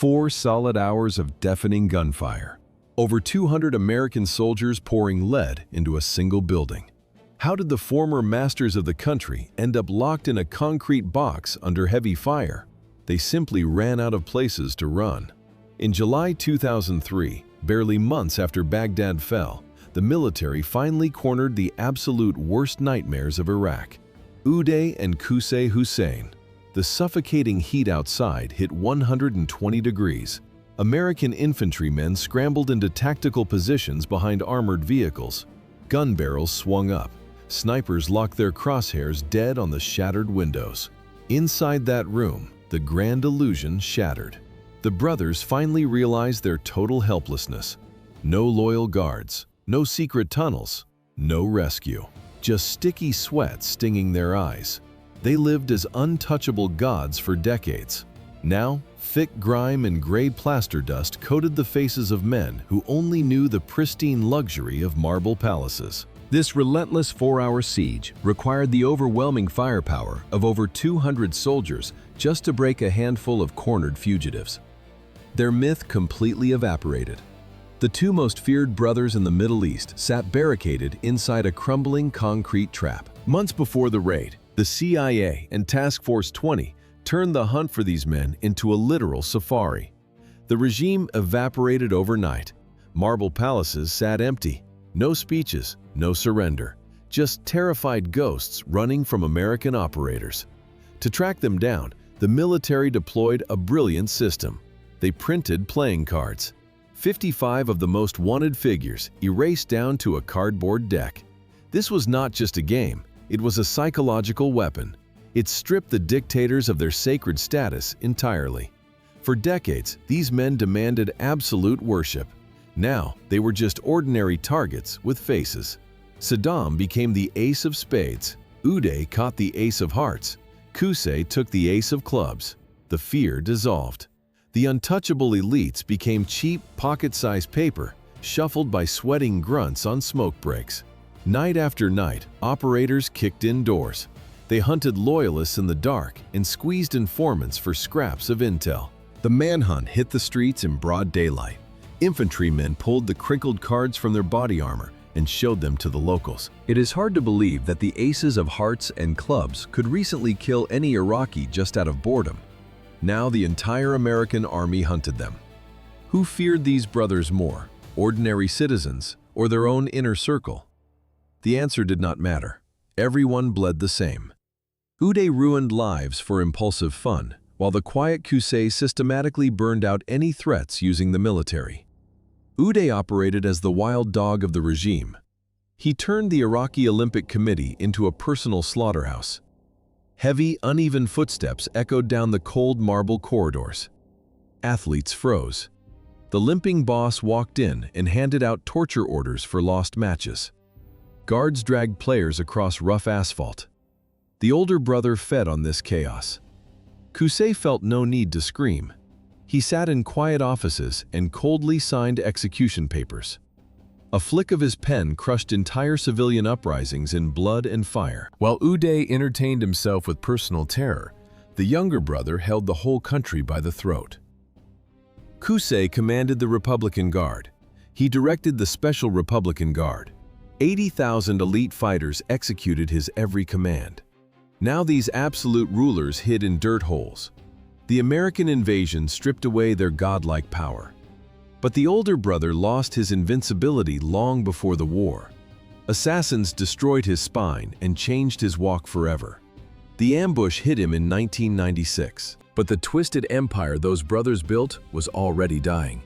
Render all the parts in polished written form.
4 solid hours of deafening gunfire. Over 200 American soldiers pouring lead into a single building. How did the former masters of the country end up locked in a concrete box under heavy fire? They simply ran out of places to run. In July 2003, barely months after Baghdad fell, the military finally cornered the absolute worst nightmares of Iraq. Uday and Qusay Hussein. The suffocating heat outside hit 120 degrees. American infantrymen scrambled into tactical positions behind armored vehicles. Gun barrels swung up. Snipers locked their crosshairs dead on the shattered windows. Inside that room, the grand illusion shattered. The brothers finally realized their total helplessness. No loyal guards, no secret tunnels, no rescue. Just sticky sweat stinging their eyes. They lived as untouchable gods for decades. Now, thick grime and gray plaster dust coated the faces of men who only knew the pristine luxury of marble palaces. This relentless 4-hour siege required the overwhelming firepower of over 200 soldiers just to break a handful of cornered fugitives. Their myth completely evaporated. The two most feared brothers in the Middle East sat barricaded inside a crumbling concrete trap. Months before the raid, the CIA and Task Force 20 turned the hunt for these men into a literal safari. The regime evaporated overnight. Marble palaces sat empty. No speeches, no surrender. Just terrified ghosts running from American operators. To track them down, the military deployed a brilliant system. They printed playing cards. 55 of the most wanted figures erased down to a cardboard deck. This was not just a game, it was a psychological weapon. It stripped the dictators of their sacred status entirely. For decades, these men demanded absolute worship. Now, they were just ordinary targets with faces. Saddam became the ace of spades. Uday caught the ace of hearts. Qusay took the ace of clubs. The fear dissolved. The untouchable elites became cheap, pocket-sized paper, shuffled by sweating grunts on smoke breaks. Night after night, operators kicked indoors. They hunted loyalists in the dark and squeezed informants for scraps of intel. The manhunt hit the streets in broad daylight. Infantrymen pulled the crinkled cards from their body armor and showed them to the locals. It is hard to believe that the aces of hearts and clubs could recently kill any Iraqi just out of boredom. Now the entire American army hunted them. Who feared these brothers more, ordinary citizens or their own inner circle? The answer did not matter. Everyone bled the same. Uday ruined lives for impulsive fun, while the quiet Qusay systematically burned out any threats using the military. Uday operated as the wild dog of the regime. He turned the Iraqi Olympic Committee into a personal slaughterhouse. Heavy, uneven footsteps echoed down the cold marble corridors. Athletes froze. The limping boss walked in and handed out torture orders for lost matches. Guards dragged players across rough asphalt. The older brother fed on this chaos. Qusay felt no need to scream. He sat in quiet offices and coldly signed execution papers. A flick of his pen crushed entire civilian uprisings in blood and fire. While Uday entertained himself with personal terror, the younger brother held the whole country by the throat. Qusay commanded the Republican Guard. He directed the Special Republican Guard. 80,000 elite fighters executed his every command. Now these absolute rulers hid in dirt holes. The American invasion stripped away their godlike power. But the older brother lost his invincibility long before the war. Assassins destroyed his spine and changed his walk forever. The ambush hit him in 1996, but the twisted empire those brothers built was already dying.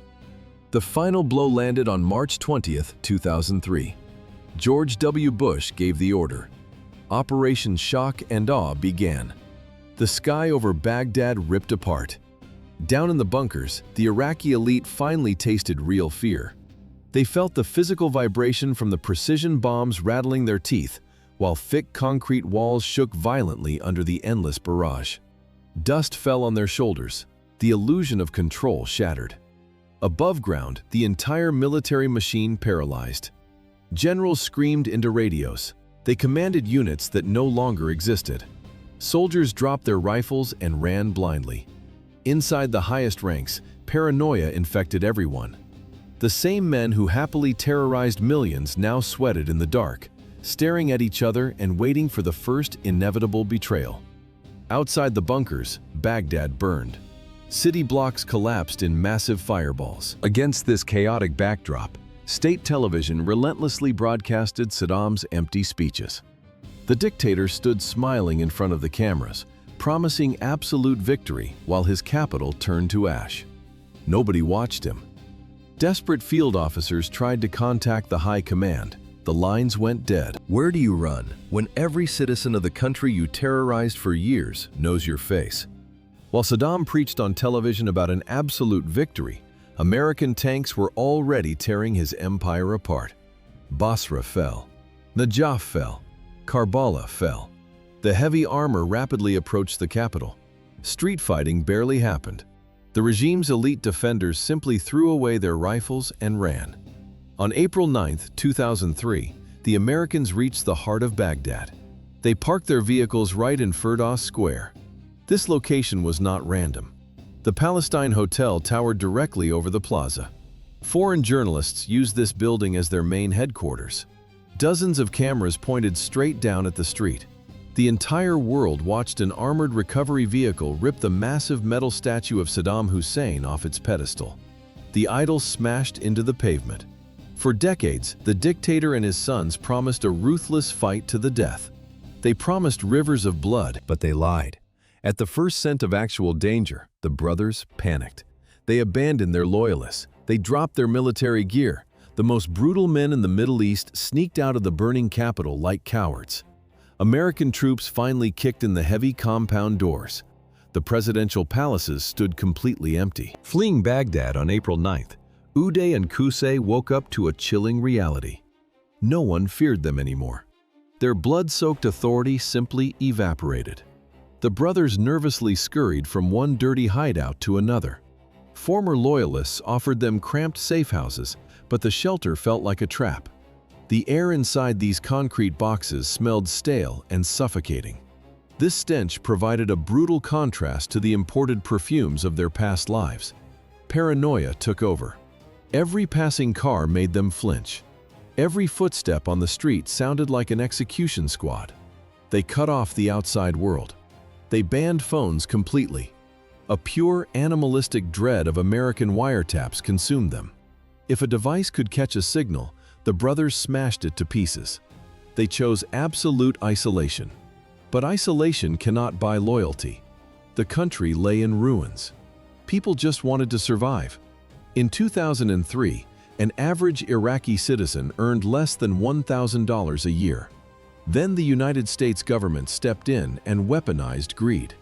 The final blow landed on March 20, 2003. George W. Bush gave the order. Operation Shock and Awe began. The sky over Baghdad ripped apart. Down in the bunkers, the Iraqi elite finally tasted real fear. They felt the physical vibration from the precision bombs rattling their teeth, while thick concrete walls shook violently under the endless barrage. Dust fell on their shoulders. The illusion of control shattered. Above ground, the entire military machine paralyzed. Generals screamed into radios. They commanded units that no longer existed. Soldiers dropped their rifles and ran blindly. Inside the highest ranks, paranoia infected everyone. The same men who happily terrorized millions now sweated in the dark, staring at each other and waiting for the first inevitable betrayal. Outside the bunkers, Baghdad burned. City blocks collapsed in massive fireballs. Against this chaotic backdrop, state television relentlessly broadcasted Saddam's empty speeches. The dictator stood smiling in front of the cameras, promising absolute victory while his capital turned to ash. Nobody watched him. Desperate field officers tried to contact the high command. The lines went dead. Where do you run when every citizen of the country you terrorized for years knows your face? While Saddam preached on television about an absolute victory, American tanks were already tearing his empire apart. Basra fell. Najaf fell. Karbala fell. The heavy armor rapidly approached the capital. Street fighting barely happened. The regime's elite defenders simply threw away their rifles and ran. On April 9, 2003, the Americans reached the heart of Baghdad. They parked their vehicles right in Firdaus Square. This location was not random. The Palestine Hotel towered directly over the plaza. Foreign journalists used this building as their main headquarters. Dozens of cameras pointed straight down at the street. The entire world watched an armored recovery vehicle rip the massive metal statue of Saddam Hussein off its pedestal. The idol smashed into the pavement. For decades, the dictator and his sons promised a ruthless fight to the death. They promised rivers of blood, but they lied. At the first scent of actual danger, the brothers panicked. They abandoned their loyalists. They dropped their military gear. The most brutal men in the Middle East sneaked out of the burning capital like cowards. American troops finally kicked in the heavy compound doors. The presidential palaces stood completely empty. Fleeing Baghdad on April 9th, Uday and Qusay woke up to a chilling reality. No one feared them anymore. Their blood-soaked authority simply evaporated. The brothers nervously scurried from one dirty hideout to another. Former loyalists offered them cramped safe houses, but the shelter felt like a trap. The air inside these concrete boxes smelled stale and suffocating. This stench provided a brutal contrast to the imported perfumes of their past lives. Paranoia took over. Every passing car made them flinch. Every footstep on the street sounded like an execution squad. They cut off the outside world. They banned phones completely. A pure animalistic dread of American wiretaps consumed them. If a device could catch a signal, the brothers smashed it to pieces. They chose absolute isolation. But isolation cannot buy loyalty. The country lay in ruins. People just wanted to survive. In 2003, an average Iraqi citizen earned less than $1,000 a year. Then the United States government stepped in and weaponized greed.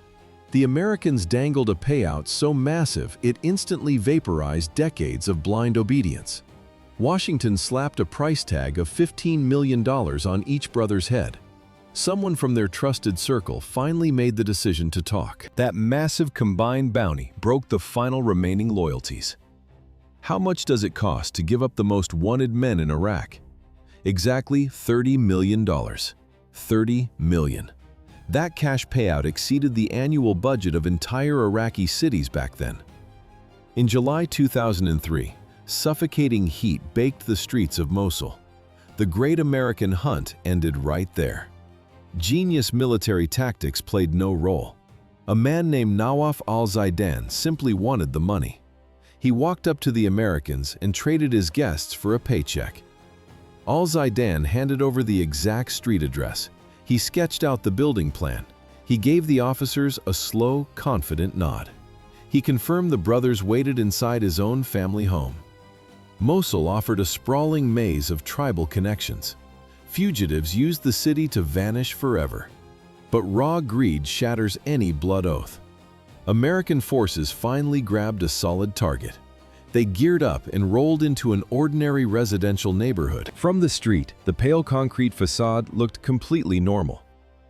The Americans dangled a payout so massive it instantly vaporized decades of blind obedience. Washington slapped a price tag of $15 million on each brother's head. Someone from their trusted circle finally made the decision to talk. That massive combined bounty broke the final remaining loyalties. How much does it cost to give up the most wanted men in Iraq? Exactly $30 million. $30 million. That cash payout exceeded the annual budget of entire Iraqi cities back then. In July 2003, suffocating heat baked the streets of Mosul. The Great American Hunt ended right there. Genius military tactics played no role. A man named Nawaf al-Zaidan simply wanted the money. He walked up to the Americans and traded his guests for a paycheck. Al-Zaidan handed over the exact street address. He sketched out the building plan. He gave the officers a slow, confident nod. He confirmed the brothers waited inside his own family home. Mosul offered a sprawling maze of tribal connections. Fugitives used the city to vanish forever. But raw greed shatters any blood oath. American forces finally grabbed a solid target. They geared up and rolled into an ordinary residential neighborhood. From the street, the pale concrete facade looked completely normal.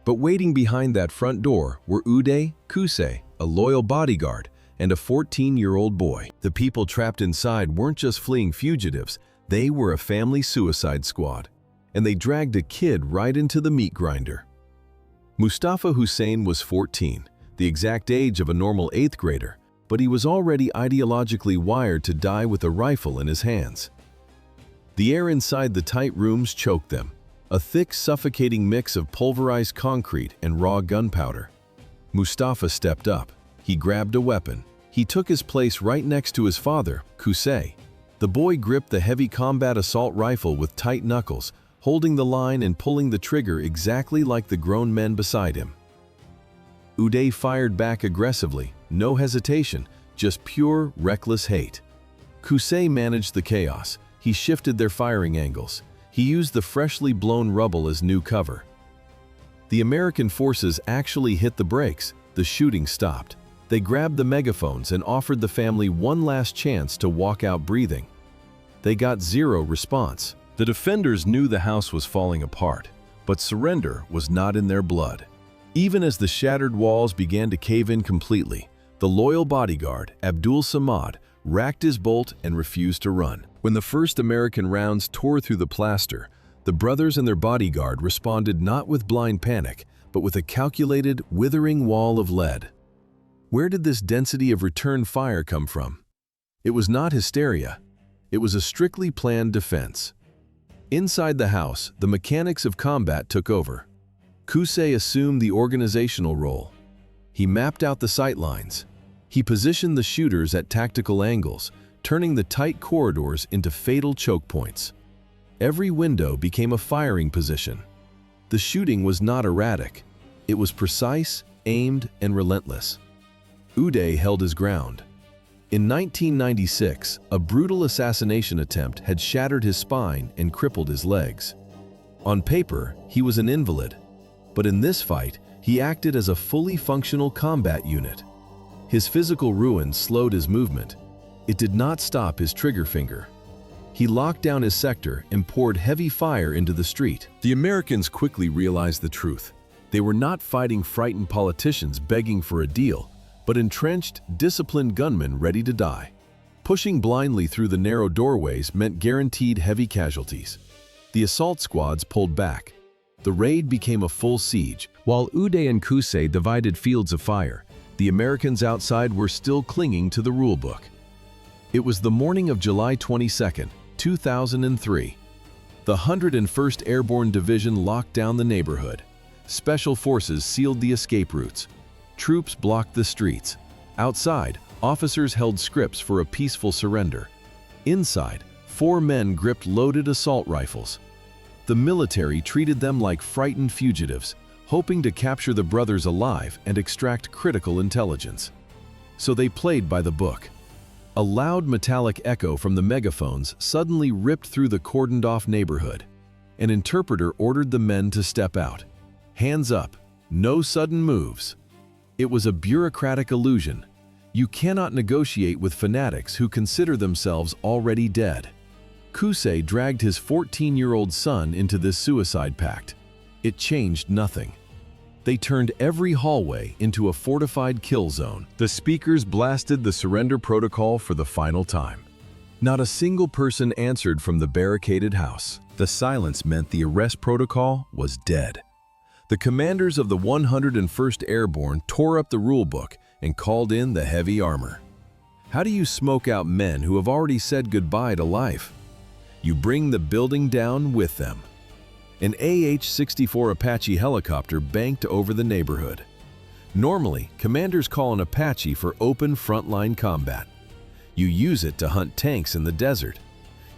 But waiting behind that front door were Uday, Qusay, a loyal bodyguard, and a 14-year-old boy. The people trapped inside weren't just fleeing fugitives, they were a family suicide squad. And they dragged a kid right into the meat grinder. Mustafa Hussein was 14, the exact age of a normal 8th grader, but he was already ideologically wired to die with a rifle in his hands. The air inside the tight rooms choked them, a thick, suffocating mix of pulverized concrete and raw gunpowder. Mustafa stepped up. He grabbed a weapon. He took his place right next to his father, Qusay. The boy gripped the heavy combat assault rifle with tight knuckles, holding the line and pulling the trigger exactly like the grown men beside him. Uday fired back aggressively, no hesitation, just pure, reckless hate. Qusay managed the chaos. He shifted their firing angles. He used the freshly blown rubble as new cover. The American forces actually hit the brakes. The shooting stopped. They grabbed the megaphones and offered the family one last chance to walk out breathing. They got zero response. The defenders knew the house was falling apart, but surrender was not in their blood. Even as the shattered walls began to cave in completely, the loyal bodyguard, Abdul Samad, racked his bolt and refused to run. When the first American rounds tore through the plaster, the brothers and their bodyguard responded not with blind panic, but with a calculated, withering wall of lead. Where did this density of return fire come from? It was not hysteria. It was a strictly planned defense. Inside the house, the mechanics of combat took over. Qusay assumed the organizational role. He mapped out the sight lines. He positioned the shooters at tactical angles, turning the tight corridors into fatal choke points. Every window became a firing position. The shooting was not erratic. It was precise, aimed, and relentless. Uday held his ground. In 1996, a brutal assassination attempt had shattered his spine and crippled his legs. On paper, he was an invalid, but in this fight, he acted as a fully functional combat unit. His physical ruin slowed his movement. It did not stop his trigger finger. He locked down his sector and poured heavy fire into the street. The Americans quickly realized the truth. They were not fighting frightened politicians begging for a deal, but entrenched, disciplined gunmen ready to die. Pushing blindly through the narrow doorways meant guaranteed heavy casualties. The assault squads pulled back. The raid became a full siege. While Uday and Qusay divided fields of fire, the Americans outside were still clinging to the rulebook. It was the morning of July 22, 2003. The 101st Airborne Division locked down the neighborhood. Special forces sealed the escape routes. Troops blocked the streets. Outside, officers held scripts for a peaceful surrender. Inside, 4 men gripped loaded assault rifles. The military treated them like frightened fugitives, hoping to capture the brothers alive and extract critical intelligence. So they played by the book. A loud metallic echo from the megaphones suddenly ripped through the cordoned-off neighborhood. An interpreter ordered the men to step out. Hands up, no sudden moves. It was a bureaucratic illusion. You cannot negotiate with fanatics who consider themselves already dead. Qusay dragged his 14-year-old son into this suicide pact. It changed nothing. They turned every hallway into a fortified kill zone. The speakers blasted the surrender protocol for the final time. Not a single person answered from the barricaded house. The silence meant the arrest protocol was dead. The commanders of the 101st Airborne tore up the rulebook and called in the heavy armor. How do you smoke out men who have already said goodbye to life? You bring the building down with them. An AH-64 Apache helicopter banked over the neighborhood. Normally, commanders call an Apache for open frontline combat. You use it to hunt tanks in the desert.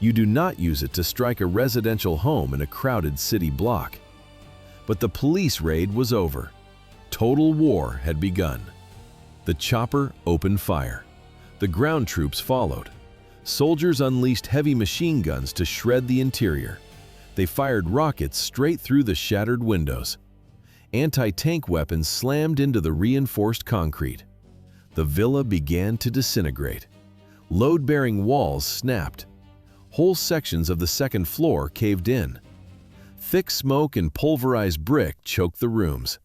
You do not use it to strike a residential home in a crowded city block. But the police raid was over. Total war had begun. The chopper opened fire. The ground troops followed. Soldiers unleashed heavy machine guns to shred the interior. They fired rockets straight through the shattered windows. Anti-tank weapons slammed into the reinforced concrete. The villa began to disintegrate. Load-bearing walls snapped. Whole sections of the second floor caved in. Thick smoke and pulverized brick choked the rooms.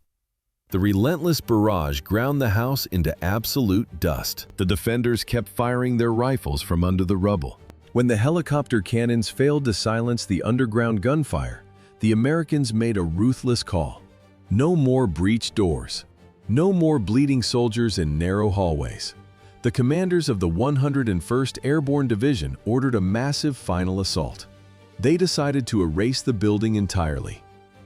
The relentless barrage ground the house into absolute dust. The defenders kept firing their rifles from under the rubble. When the helicopter cannons failed to silence the underground gunfire, the Americans made a ruthless call. No more breached doors. No more bleeding soldiers in narrow hallways. The commanders of the 101st Airborne Division ordered a massive final assault. They decided to erase the building entirely.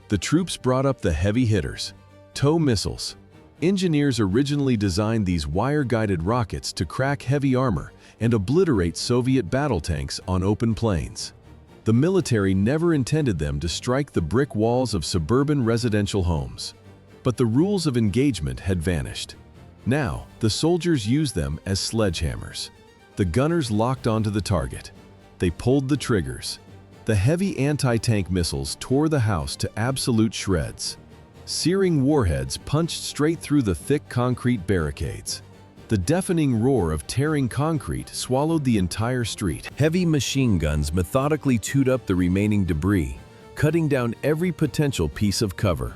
The troops brought up the heavy hitters, TOW missiles. Engineers originally designed these wire-guided rockets to crack heavy armor and obliterate Soviet battle tanks on open plains. The military never intended them to strike the brick walls of suburban residential homes. But the rules of engagement had vanished. Now, the soldiers used them as sledgehammers. The gunners locked onto the target. They pulled the triggers. The heavy anti-tank missiles tore the house to absolute shreds. Searing warheads punched straight through the thick concrete barricades. The deafening roar of tearing concrete swallowed the entire street. Heavy machine guns methodically chewed up the remaining debris, cutting down every potential piece of cover.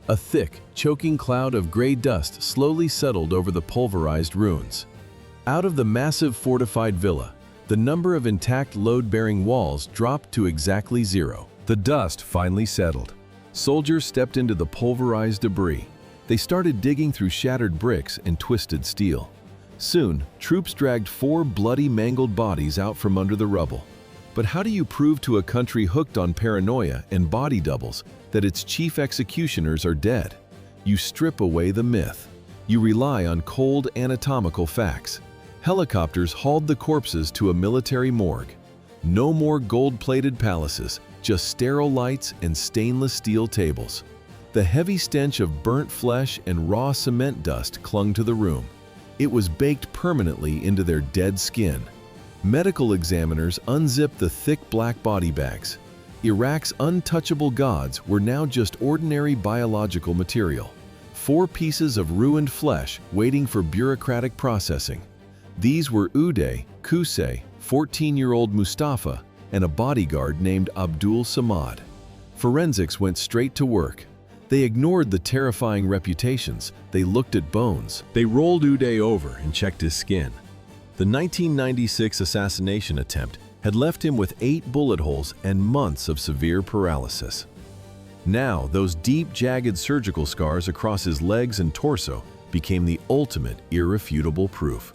A thick, choking cloud of gray dust slowly settled over the pulverized ruins. Out of the massive fortified villa, the number of intact load-bearing walls dropped to exactly 0. The dust finally settled. Soldiers stepped into the pulverized debris. They started digging through shattered bricks and twisted steel. Soon, troops dragged 4 bloody, mangled bodies out from under the rubble. But how do you prove to a country hooked on paranoia and body doubles that its chief executioners are dead? You strip away the myth. You rely on cold anatomical facts. Helicopters hauled the corpses to a military morgue. No more gold-plated palaces, just sterile lights and stainless steel tables. The heavy stench of burnt flesh and raw cement dust clung to the room. It was baked permanently into their dead skin. Medical examiners unzipped the thick black body bags. Iraq's untouchable gods were now just ordinary biological material. 4 pieces of ruined flesh waiting for bureaucratic processing. These were Uday, Qusay, 14-year-old Mustafa, and a bodyguard named Abdul Samad. Forensics went straight to work. They ignored the terrifying reputations. They looked at bones. They rolled Uday over and checked his skin. The 1996 assassination attempt had left him with 8 bullet holes and months of severe paralysis. Now, those deep, jagged surgical scars across his legs and torso became the ultimate, irrefutable proof.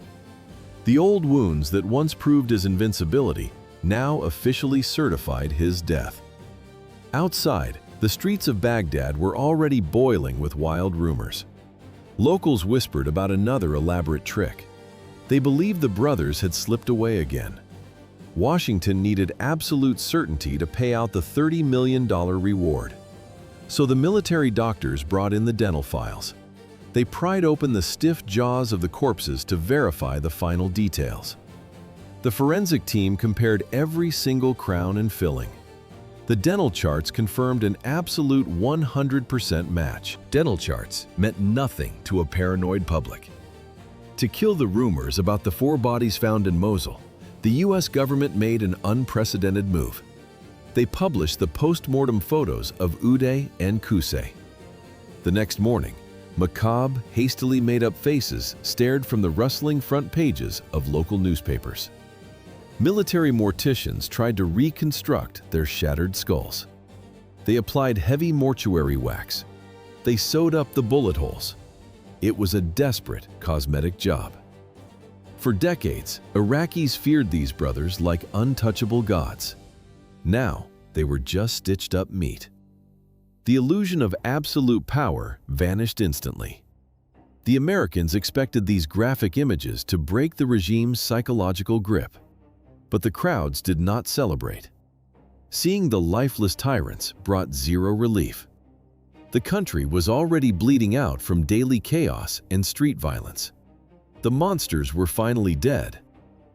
The old wounds that once proved his invincibility now officially certified his death. Outside, the streets of Baghdad were already boiling with wild rumors. Locals whispered about another elaborate trick. They believed the brothers had slipped away again. Washington needed absolute certainty to pay out the $30 million reward. So the military doctors brought in the dental files. They pried open the stiff jaws of the corpses to verify the final details. The forensic team compared every single crown and filling. The dental charts confirmed an absolute 100% match. Dental charts meant nothing to a paranoid public. To kill the rumors about the 4 bodies found in Mosul, the U.S. government made an unprecedented move. They published the post-mortem photos of Uday and Qusay. The next morning, macabre, hastily made-up faces stared from the rustling front pages of local newspapers. Military morticians tried to reconstruct their shattered skulls. They applied heavy mortuary wax. They sewed up the bullet holes. It was a desperate cosmetic job. For decades, Iraqis feared these brothers like untouchable gods. Now, they were just stitched-up meat. The illusion of absolute power vanished instantly. The Americans expected these graphic images to break the regime's psychological grip. But the crowds did not celebrate. Seeing the lifeless tyrants brought zero relief. The country was already bleeding out from daily chaos and street violence. The monsters were finally dead.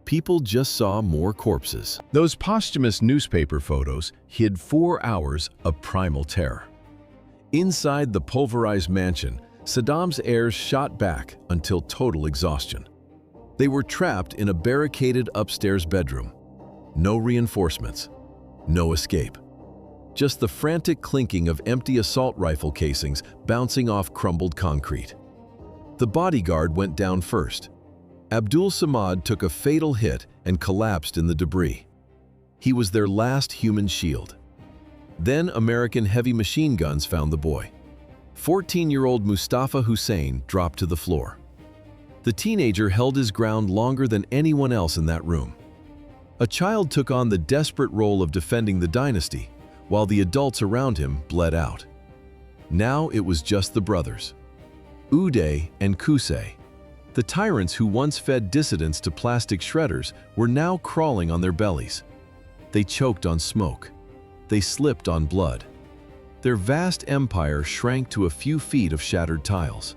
People just saw more corpses. Those posthumous newspaper photos hid 4 hours of primal terror. Inside the pulverized mansion, Saddam's heirs shot back until total exhaustion. They were trapped in a barricaded upstairs bedroom. No reinforcements, no escape. Just the frantic clinking of empty assault rifle casings bouncing off crumbled concrete. The bodyguard went down first. Abdul Samad took a fatal hit and collapsed in the debris. He was their last human shield. Then American heavy machine guns found the boy. 14-year-old Mustafa Hussein dropped to the floor. The teenager held his ground longer than anyone else in that room. A child took on the desperate role of defending the dynasty, while the adults around him bled out. Now it was just the brothers, Uday and Qusay. The tyrants who once fed dissidents to plastic shredders were now crawling on their bellies. They choked on smoke. They slipped on blood. Their vast empire shrank to a few feet of shattered tiles.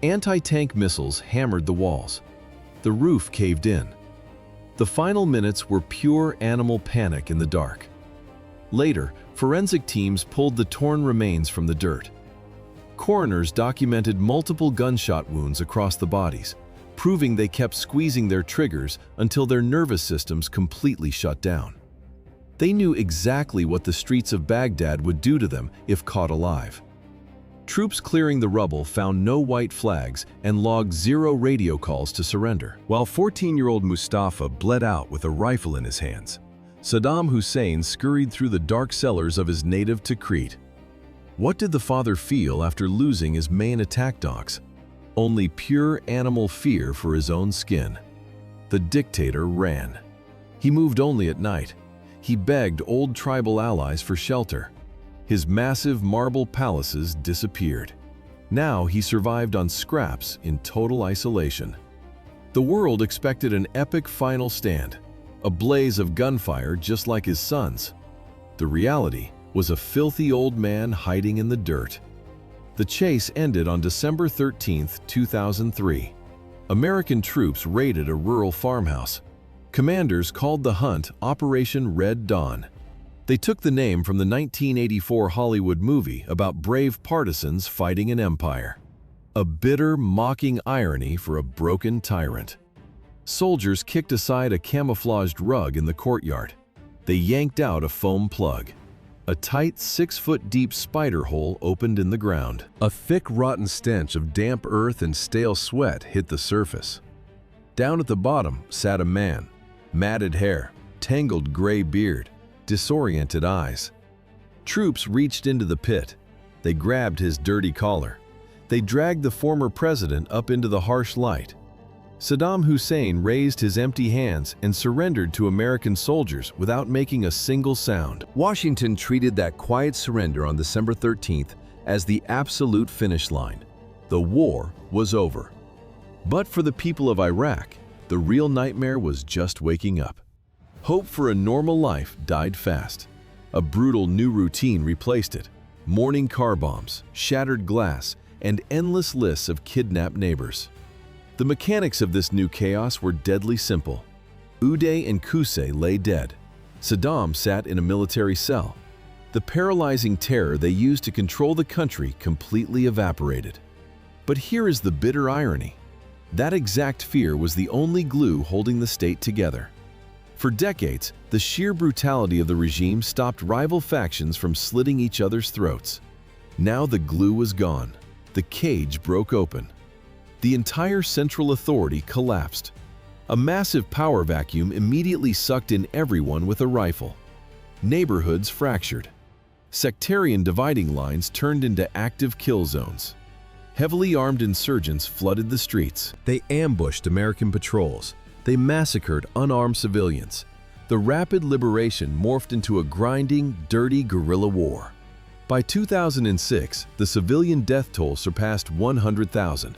Anti-tank missiles hammered the walls. The roof caved in. The final minutes were pure animal panic in the dark. Later, forensic teams pulled the torn remains from the dirt. Coroners documented multiple gunshot wounds across the bodies, proving they kept squeezing their triggers until their nervous systems completely shut down. They knew exactly what the streets of Baghdad would do to them if caught alive. Troops clearing the rubble found no white flags and logged 0 radio calls to surrender. While 14-year-old Mustafa bled out with a rifle in his hands, Saddam Hussein scurried through the dark cellars of his native Tikrit. What did the father feel after losing his main attack dogs? Only pure animal fear for his own skin. The dictator ran. He moved only at night. He begged old tribal allies for shelter. His massive marble palaces disappeared. Now he survived on scraps in total isolation. The world expected an epic final stand, a blaze of gunfire just like his son's. The reality was a filthy old man hiding in the dirt. The chase ended on December 13, 2003. American troops raided a rural farmhouse. Commanders called the hunt Operation Red Dawn. They took the name from the 1984 Hollywood movie about brave partisans fighting an empire. A bitter, mocking irony for a broken tyrant. Soldiers kicked aside a camouflaged rug in the courtyard. They yanked out a foam plug. A tight 6-foot-deep spider hole opened in the ground. A thick, rotten stench of damp earth and stale sweat hit the surface. Down at the bottom sat a man, matted hair, tangled gray beard, disoriented eyes. Troops reached into the pit. They grabbed his dirty collar. They dragged the former president up into the harsh light. Saddam Hussein raised his empty hands and surrendered to American soldiers without making a single sound. Washington treated that quiet surrender on December 13th as the absolute finish line. The war was over. But for the people of Iraq, the real nightmare was just waking up. Hope for a normal life died fast. A brutal new routine replaced it. Morning car bombs, shattered glass, and endless lists of kidnapped neighbors. The mechanics of this new chaos were deadly simple. Uday and Qusay lay dead. Saddam sat in a military cell. The paralyzing terror they used to control the country completely evaporated. But here is the bitter irony. That exact fear was the only glue holding the state together. For decades, the sheer brutality of the regime stopped rival factions from slitting each other's throats. Now the glue was gone. The cage broke open. The entire central authority collapsed. A massive power vacuum immediately sucked in everyone with a rifle. Neighborhoods fractured. Sectarian dividing lines turned into active kill zones. Heavily armed insurgents flooded the streets. They ambushed American patrols. They massacred unarmed civilians. The rapid liberation morphed into a grinding, dirty guerrilla war. By 2006, the civilian death toll surpassed 100,000.